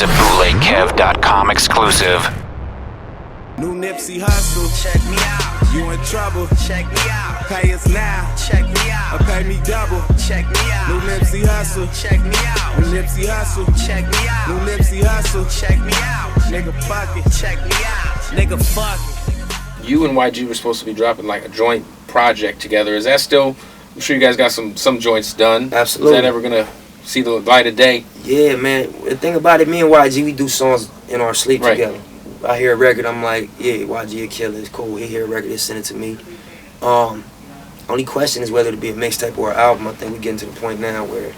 a bootlegkev.com exclusive. New Nipsey Hussle, check me out. You in trouble, Check me out. pay us now, Check me out. or pay me double. Check me out. New Nipsey Hussle, Check me out. New Nipsey Hussle, Check me out. New Nipsey Hussle, Check me out. nigga fuck it, Check me out. nigga fuck it. You and YG were supposed to be dropping like a joint project together. Is that still? I'm sure you guys got some joints done. Absolutely. Is that ever gonna see the light of day? Yeah, man. The thing about it, me and YG, we do songs in our sleep Right. together. I hear a record, I'm like, yeah, YG a killer, it's cool. He hear a record, he send it to me. Only question is whether it be a mixtape or an album. I think we getting to the point now where,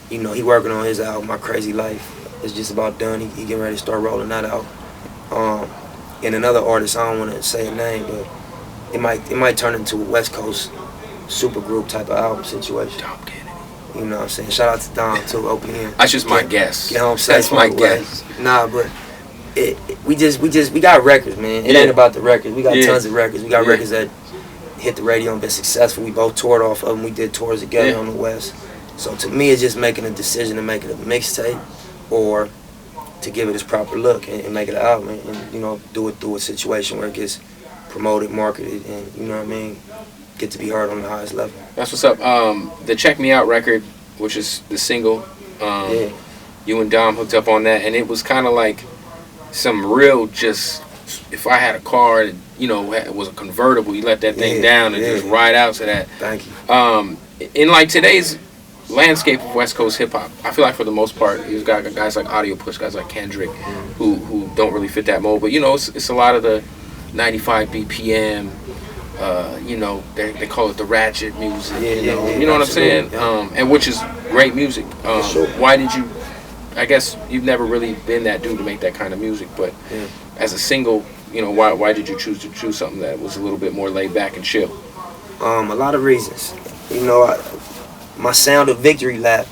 you know, he working on his album, My Crazy Life. It's just about done. He getting ready to start rolling that out. And another artist, I don't want to say a name, but it might turn into a West Coast Supergroup type of album situation. Dom Kennedy. You know what I'm saying? Shout out to Dom too, OPN. That's just my guess. You know what I'm saying? That's my guess. Nah, but we got records, man. It Yeah. ain't about the records. We got Yeah. tons of records. We got Yeah. records that hit the radio and been successful. We both toured off of them. We did tours together Yeah. on the West. So to me, it's just making a decision to make it a mixtape or to give it its proper look and make it an album and you know, do it through a situation where it gets promoted, marketed, and you know what I mean, get to be heard on the highest level. That's what's up. The Check Me Out record, which is the single, Yeah. you and Dom hooked up on that, and it was kind of like some real just. If I had a car, that, you know, it was a convertible, you let that thing Yeah, down and yeah. just ride out to that. Thank you. In like today's landscape of West Coast hip hop, I feel like for the most part, you've got guys like Audio Push, guys like Kendrick, who don't really fit that mold. But you know, it's a lot of the 95 BPM. You know, they call it the ratchet music. Yeah, you know what I'm saying? absolutely, And which is great music. sure. Why did you? I guess you've never really been that dude to make that kind of music, but Yeah. as a single, you know, why did you choose something that was a little bit more laid back and chill? A lot of reasons. You know, my sound of Victory Lap,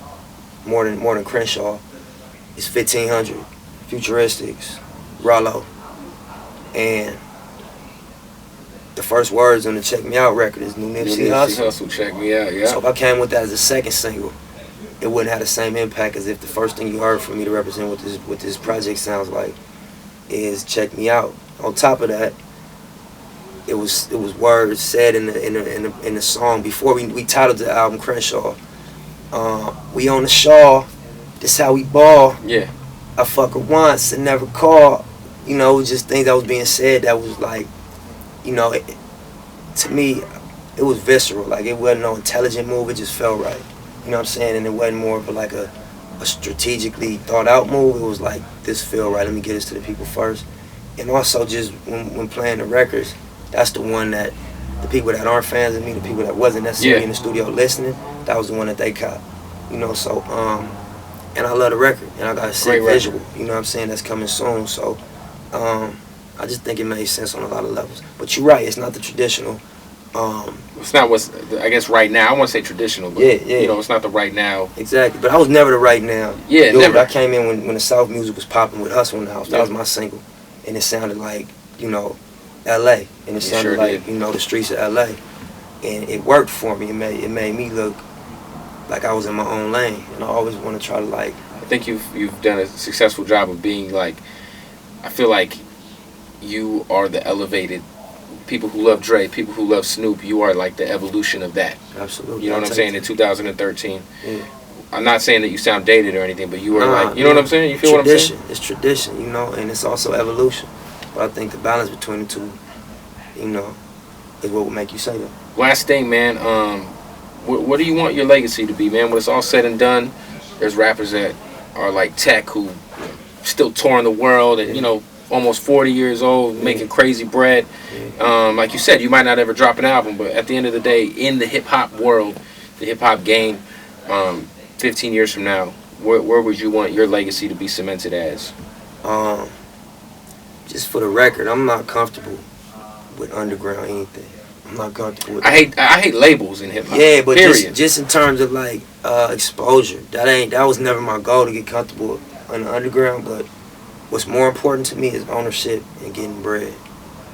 more than Crenshaw, is 1500, Futuristics, Rollo, and the first words on the Check Me Out record is New Nipsey Hussle. Check me out, yeah. So if I came with that as a second single, it wouldn't have the same impact as if the first thing you heard from me to represent what this project sounds like is Check Me Out. On top of that, it was words said in the song before we titled the album Crenshaw. We on the Shaw, this how we ball. Yeah. I fuck her once and never call. You know, it was just things that was being said that was like, you know, to me, it was visceral. Like it wasn't no intelligent move. It just felt right. You know what I'm saying? And it wasn't more of like a strategically thought out move. It was like, this feel right. Let me get this to the people first. And also just when playing the records, that's the one that the people that aren't fans of me, the people that wasn't necessarily in the studio listening, that was the one that they caught. You know, so and I love the record, and I got a sick visual. You know what I'm saying? That's coming soon. So I just think it made sense on a lot of levels. But you're right, it's not the traditional. It's not what's, I guess, right now. I want to say traditional, but Yeah. you know, it's not the right now. Exactly, but I was never the right now. Yeah, Dude, never. I came in when the South music was popping with Hustle in the House. That Yeah. was my single, and it sounded like, you know, L.A. and it sounded sure like did. you know, the streets of L.A. And it worked for me. It made me look like I was in my own lane, and I always want to try to like. I think you've done a successful job of being like, I feel like you are the elevated people who love Dre, people who love Snoop. You are like the evolution of that. Absolutely. You know what I'm saying? In 2013. Yeah. I'm not saying that you sound dated or anything, but you are Nah, like, you know what I'm saying? You feel tradition. what I'm saying? It's tradition, you know, and it's also evolution. But I think the balance between the two, you know, is what would make you say that. Last thing, man. What do you want your legacy to be, man? When it's all said and done, there's rappers that are like Tech who still touring the world and, you know, almost 40 years old, making crazy bread. Like you said, you might not ever drop an album, but at the end of the day, in the hip-hop world, the hip-hop game, 15 years from now, where would you want your legacy to be cemented as? Just for the record, I'm not comfortable with underground anything. I'm not comfortable with I hate labels in hip-hop. Yeah, but period. just in terms of like exposure, that was never my goal to get comfortable in the underground. But what's more important to me is ownership and getting bread,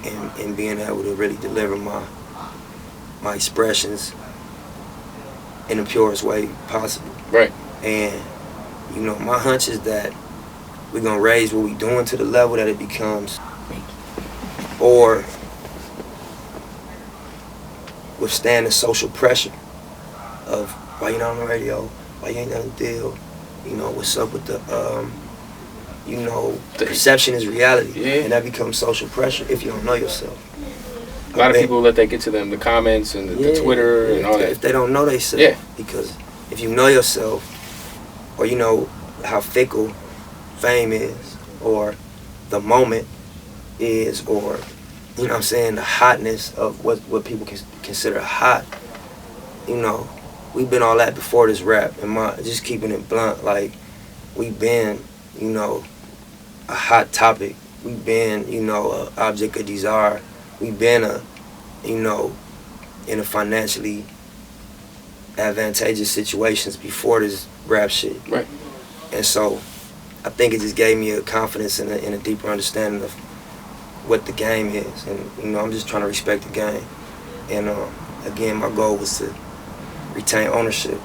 and being able to really deliver my expressions in the purest way possible. Right. And you know, my hunch is that we're gonna raise what we doing to the level that it becomes, or withstand the social pressure of why you not on the radio, why you ain't done a deal, you know, what's up with the, you know, perception is reality, Yeah. and that becomes social pressure if you don't know yourself. A lot of people let that get to them, the comments and the Twitter and all that. If they don't know themselves, Yeah. because if you know yourself, or you know how fickle fame is, or the moment is, or you know what I'm saying, the hotness of what people can consider hot, you know, we've been all that before this rap, and just keeping it blunt, like, we've been, you know, a hot topic, we've been, you know, an object of desire, we've been you know, in a financially advantageous situations before this rap shit. Right. And so I think it just gave me a confidence and a deeper understanding of what the game is. And, you know, I'm just trying to respect the game. And again, my goal was to retain ownership,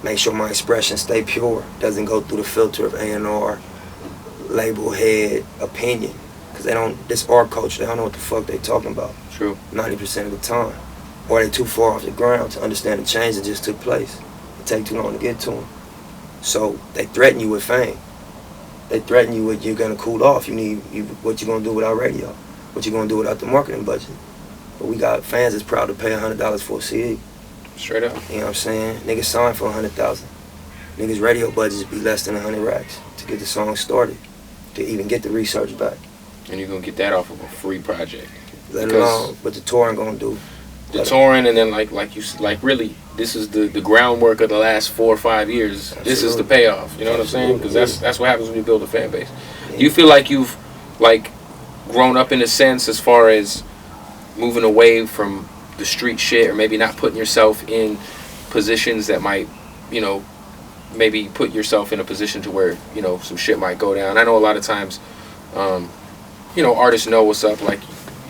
make sure my expression stay pure, doesn't go through the filter of A&R, label head, opinion. Because they don't, this art culture, they don't know what the fuck they talking about. True. 90% of the time. Or they too far off the ground to understand the change that just took place. It take too long to get to them. So they threaten you with fame. They threaten you with, you're gonna cool off. What you gonna do without radio? What you gonna do without the marketing budget? But we got fans that's proud to pay $100 for a CD. Straight up. You know what I'm saying? Niggas sign for 100,000. Niggas radio budgets be less than 100 racks to get the song started, to even get the research back. And you're gonna get that off of a free project. Let alone what the touring gonna do. The touring, and then like really, this is the groundwork of the last 4 or 5 years. Absolutely. This is the payoff. You know what I'm saying? Because that's what happens when you build a fan base. Yeah. Do you feel like you've like grown up in a sense as far as moving away from the street shit, or maybe not putting yourself in positions that might, you know, maybe put yourself in a position to where, you know, some shit might go down? I know a lot of times, you know, artists know what's up. Like,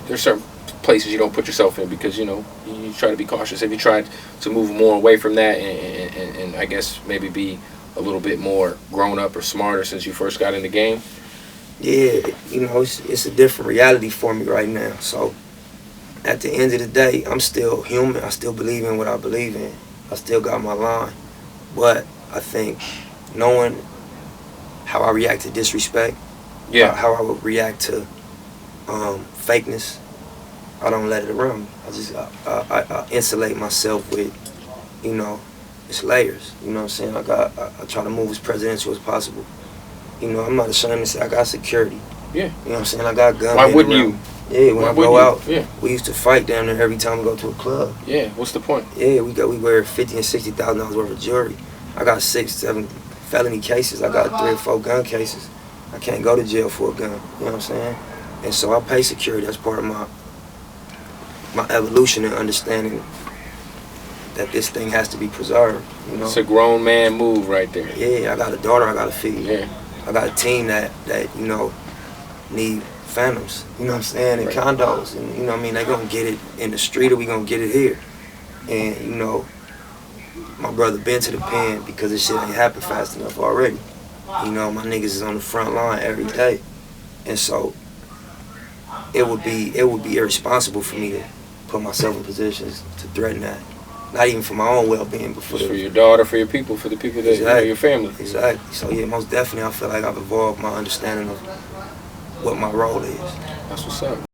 there's certain places you don't put yourself in because, you know, you try to be cautious. Have you tried to move more away from that and I guess maybe be a little bit more grown up or smarter since you first got in the game? Yeah, you know, it's a different reality for me right now. So at the end of the day, I'm still human. I still believe in what I believe in. I still got my line. But I think knowing how I react to disrespect, how I would react to fakeness, I don't let it around me. I insulate myself with, you know, it's layers. You know what I'm saying? I try to move as presidential as possible. You know, I'm not ashamed to say I got security. Yeah. You know what I'm saying? I got guns. Why wouldn't you? Yeah, when I go out, yeah, we used to fight down there every time we go to a club. Yeah, what's the point? Yeah, we wear $50,000 and $60,000 worth of jewelry. I got 6, 7 felony cases. I got 3 or 4 gun cases. I can't go to jail for a gun. You know what I'm saying? And so I pay security. That's part of my evolution and understanding that this thing has to be preserved. You know? It's a grown man move right there. Yeah, I got a daughter I gotta feed. Yeah. I got a team that you know, need phantoms, you know what I'm saying, and condos, and you know what I mean, they gonna get it in the street or we gonna get it here. And you know, my brother been to the pen because this shit ain't happened fast enough already. You know, my niggas is on the front line every day. And so it would be irresponsible for me to put myself in positions to threaten that. Not even for my own well-being, but for your daughter, for your people, for the people that, you know, your family. Exactly. So yeah, most definitely I feel like I've evolved my understanding of what my role is. That's what's up.